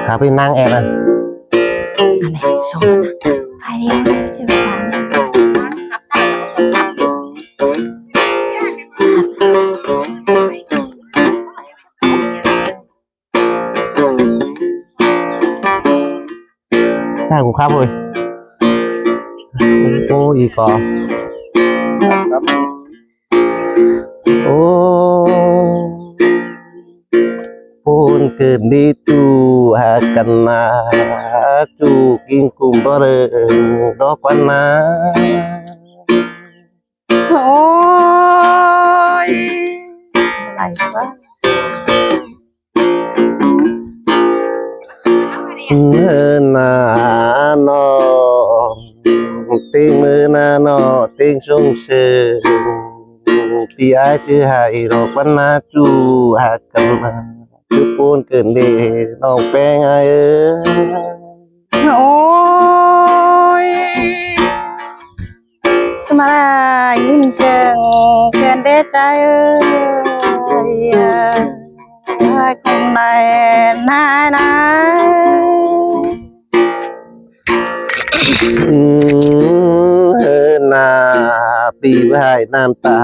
ขาพี่นั่งแอนนะอันไหนโชว์นะไปเรียนเจ้าฟ้าถ้ากูครับเลยโอ้อีกอโอ้พูนเกิดดีตูหากันนาจูกินกุมบเรงดอกวันนาโอ้ยอะไรวะเมื่อนาโนติมือนาโนติงชงเชพี่ไอจะให้ดอกวันนาจูหากันนาคือพูนเกิดดีน้องแป้งไอโอ้ยจะมายินเสียงเพื่อนเดใจคงในนายนะนาปีบายน้ำตา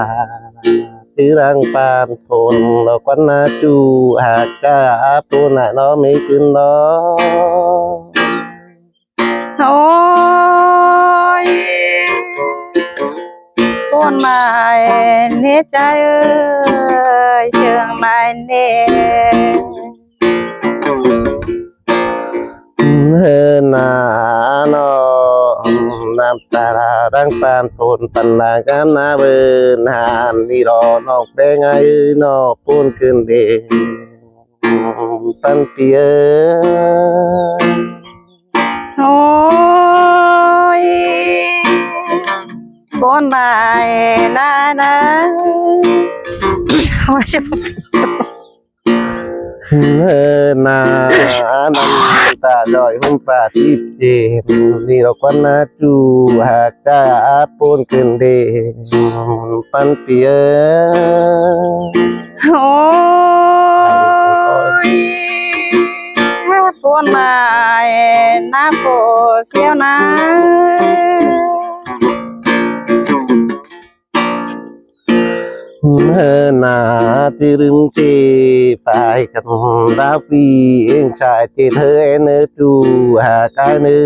ที่รังปานฝนเราควันนาจูหากกาปูน่ะน้อไม่ขึ้นน้อโอ้ยคนมาเนใจเชื่องมาเนนาโนน้ำตารังปานฝนปันนากามนาเบินหานนี่รอน้องแป้งไงน้องปูนขึ้นเดปันเปียโอ้ยคนมานานะไม่ใช่นาน้ำตาลอยหุ่มฟ้าทิพเจนนี่เราควันนาจูหากกาปูนขึ้นเดปันเปียโอ้ยคนมานาโปเสียวนะนาที่รึมเจฝ่ายกันดาวีเองชายเจเธอเนจูหากายเนื้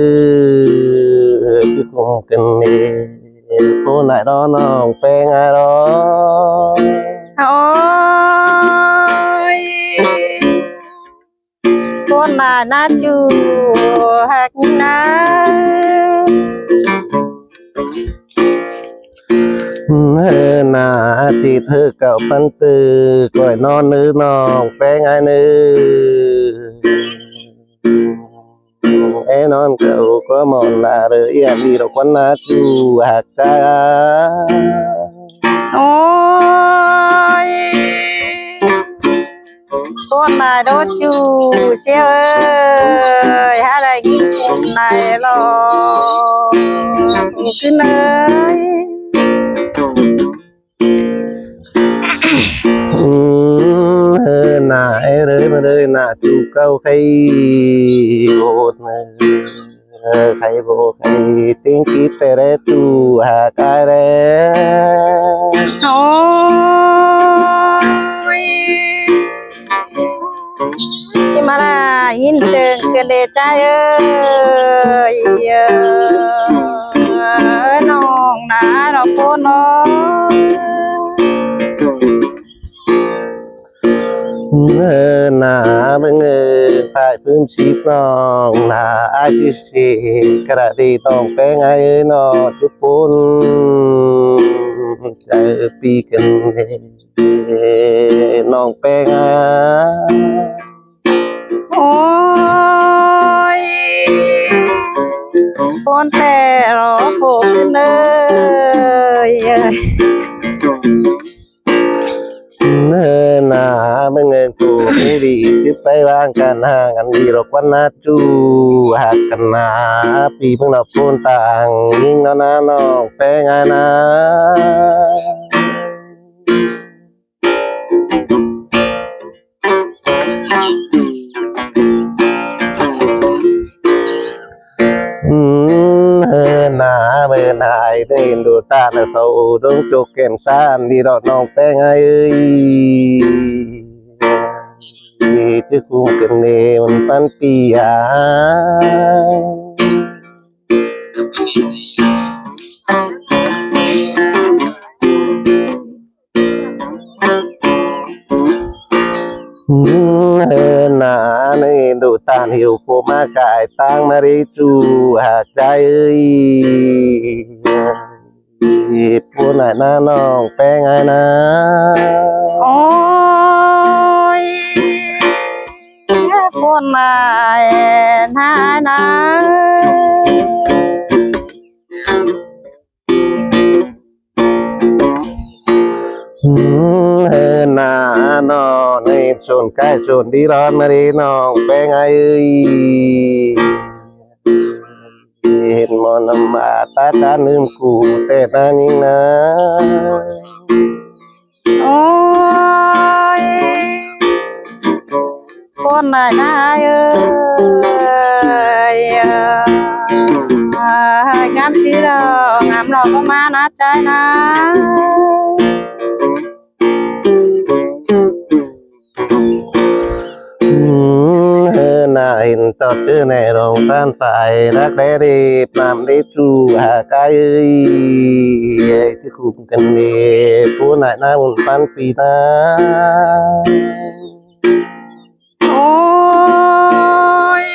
อจุกงกันเนผู้นายรอน้องแป้งไอรอโอ้ยคนมานาจูหักนะนาที่เธอเก่าปันตือก่อยนอนนื้อน้องแป้งไอเนื้อนอนเก่าก็มองลาเรือเอียดีเราควันนาจูหักกาโอ้ยคนมาโดจูเสียวอะไรกินคนไหนหรอขึ้นเลยนาเลยมาเลยนาจูเก้าใครโบดใครโบใครติ้งกีแต่เรจูหากายเรโอ้ยที่มาได้ยินเสียงกันเดใจน้องนะเราโคน้องนาเมื่อฝ่ายฟื้นชีพน้องนาอาจิเสกระดีต้องแป้งไงนอจุปุนใจปีกันน้องแป้งโอ้ยคนแต่รอโฟกันเลย เนินนาเมื่อเงินกูไม่ดีที่ไปวางกันห่างกันดีหรอกวันนาจูหักกันนาปีเพิ่งเราพูนต่างยิ่งแล้วนะน้องแป้งไงนะเฮินนาเมื่อนายได้เห็นดูตาแล้วเขาดงจุกแก่นซ่านดีดอกน้องแป้งไงเอ้ยจะคุ้มกันเนมันปันปียาเฮินนาในดูตาหิวโคมากายตั้งมาริจูหากใจเอ้ยพูดหน่อยนะน้องแป้งไงนะ โอ้ยคนมาหานะเฮินนานอในชนใกล้ชนดีร้อนมาดีน้องแป้งไงเอ้ยเห็นมอนำมาตาการลืมกูแต่นายิงนะ โอ้ยคนไหนนะเอ้ยงามสิเรางามเราก็มานะใจนะเฮินนาเห็นตอดเจอในโรงฟ้านฝ่ายรักได้รีบนำได้จูหากายเอ้ยที่คุ้มกันดีผู้ไหนหน้าหุ่นปันปีนะ โอ้ย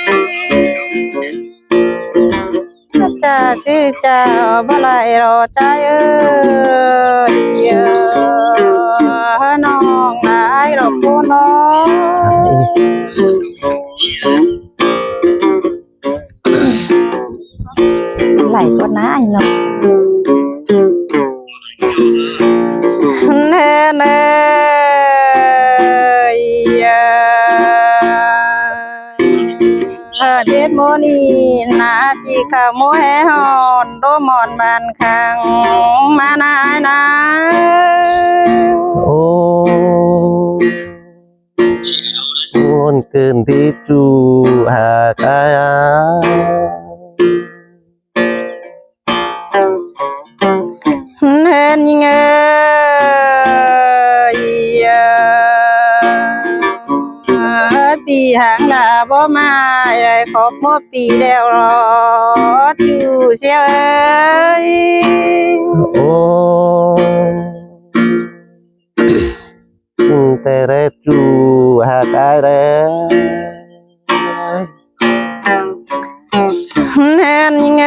จะชื่อเจ้าบ่ไหลรอใจเอ้ยน้องนายรอผู้น้องไหลกว่าน้าอีกเนาะเน่เน่เด็ดโมนีนาจีข้าวโมแหฮอนโดมอนบานคังมานายนา โอ้คนเกินที่จูหากายเห็นเงยปีหางลาบ่มาได้ครบหมดปีแล้วรอจูเสียเอ้ย โอ้แต่แรจูหากายแรเห็นเง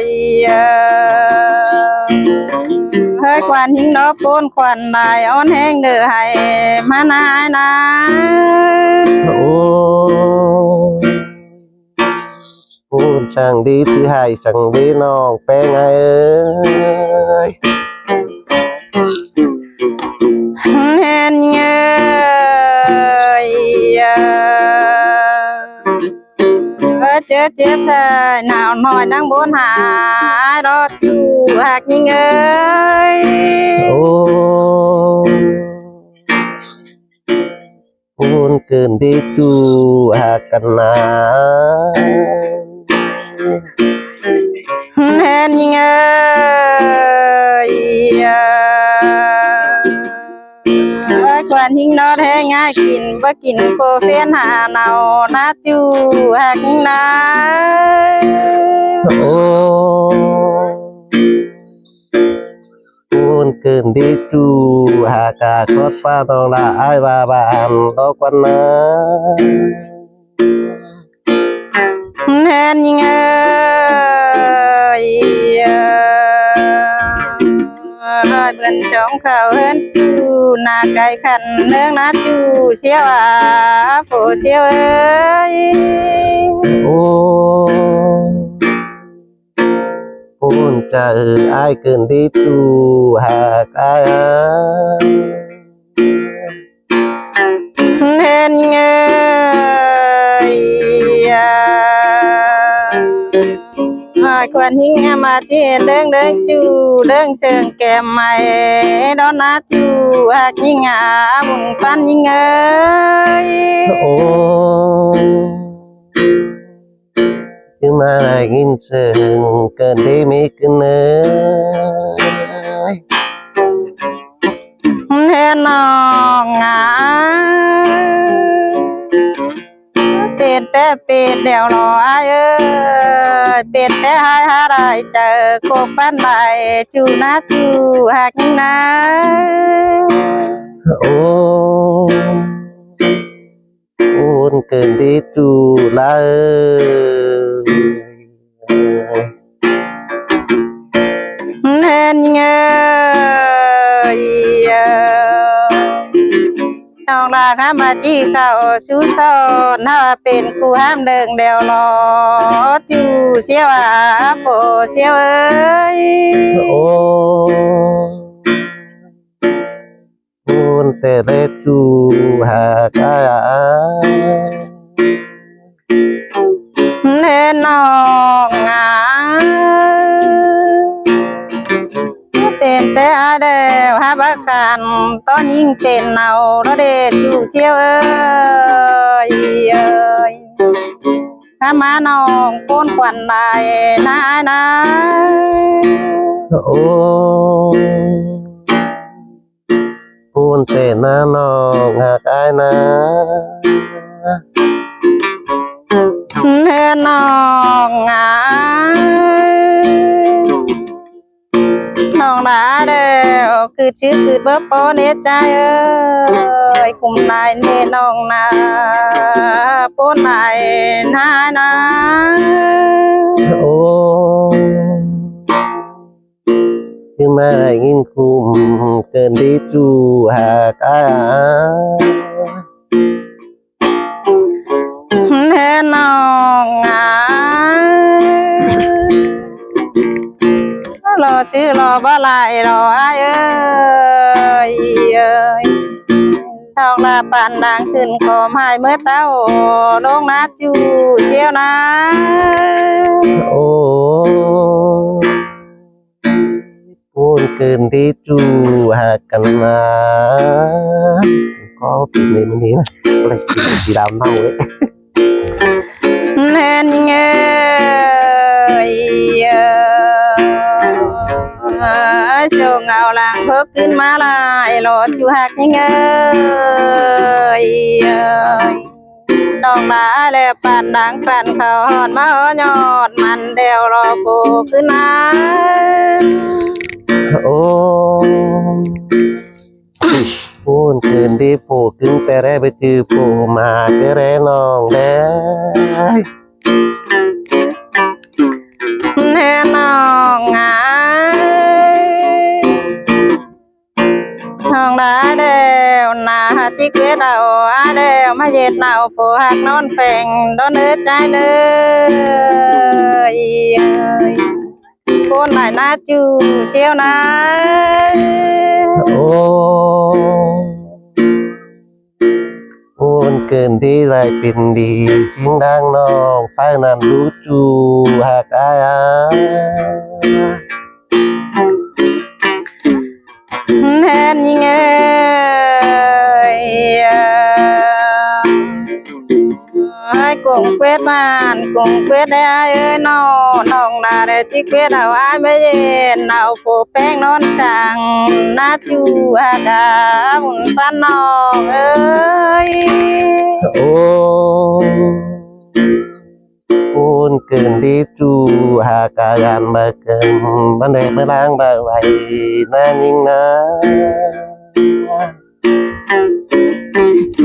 ยให้ควันหิงดอกโกนควันนายอ่อนแห้งเด้อให้มานายนา โอ้พูดช่างดีที่ให้ช่างดีน้องแป้งไงเอ้ย เห็นเงยเจ็บเจ็บใส่หนาวหน่อยนั่งบนหารอดอยู่หักยิงเอ้ย โอ้พูนเกินที่จูหากกันนา เห็นเงยควันหิงนอดแห้งง่ายกินบ่กินโปรเฟนหาเนานาจูหักยิงนา โอ้พูนเกินที่จูหากาคดป้าต้องละอายบาบานดอกวันนะ เห็นเงยเบิ่นช่องเขาเห็นจูหน้าไก่ขันเนื้องนาจูเสียวโฟเสียวเอ้ย โอ้พูนใจ cha ai cần đi tu hà cái nên hỏi quan hình em mà trên đơn đơn chu đơn sơn kèm mày đó na chu hạc nhìn bùng pan nhìn ơi ô chứ mà lại nghìn sơn cần đi mấy cái nơi nên nóเป็ดแต่เป็ดเดี๋ยวรอไอ้เอ้ยเป็ดแต่หายหาได้เจอโคกบ้านใดจูนะจูหักนี่นะ ô ôn cần đi tu la ơi เห็นเงยน้องลาข้ามาจี้เข้าชูซอนถ้าเป็นกูห้ามเดิงเดียวรอจูเสียวโฟเสียวเอ้ย ô ôn tè lê tu hà cái เห็นน้องเป็นแต่เดียวหาบักขันตอนยิ่งเป็นเอาแล้วเดจูเสียวเอ้ยถ้ามาน้องโกนควันได้นะนะ ô ôn tè na nong hà cái na เห็นน้องน้องนาเดียวคือชื่อคือเบอร์ปอเนใจเอ้ยคุมนายเนน้องนาปนนายนานะ ô chứ mà lại nghìn khum cần đi tu hà cái เห็นน้องรอชื่อรอบ่ลายรอไอ้เอ้ยทองลาปานดังขึ้นขอมหายเมื่อเต้าลงนาจูเชียวนะ ô ôn cần đi tu hà cái na có bị này mình đi nè cái này chỉ làm mau đấy เห็นเงยช่วงเอาหลังเพิกขึ้นมาลายรอจูหักยังเงยดอกลาแล้วปั่นดังปั่นเขาหอนมาหอยอดมันเดียวรอโผขึ้นมา ô ôn cần đi phụ cứng tè re bây chứ phụ mà cái re nong đấy แน่น้องน้องได้เดียวนาจิกเวดเอาเดียวมาเย็ดเอาโฟหักนอนแฝงโดนเนื้อใจเนื้อคนไหนน่าจูเชียวนะ ô ôn cần đi lại bình đi chính đang nong phải nằm lú chu hà cáiเห็นยังไงให้กุ้งเป็ดบ้านกุ้งเป็ดได้เอ้ยน้องนาเดจิกเป็ดเอาไอ้ไม่เย็นเอาโฟแป้งนอนสั่งนาจูฮากาบุญปันน้องเอ้ย ô ôn cần đi tu hà cả gan mà cần vấn đề mới lang bà vậy na nhưng na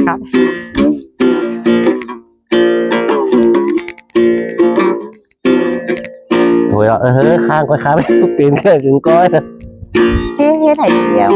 ครับ thôi rồi khang coi khá biết tiền cái chúng coi เฮ้ยไถ่เดียว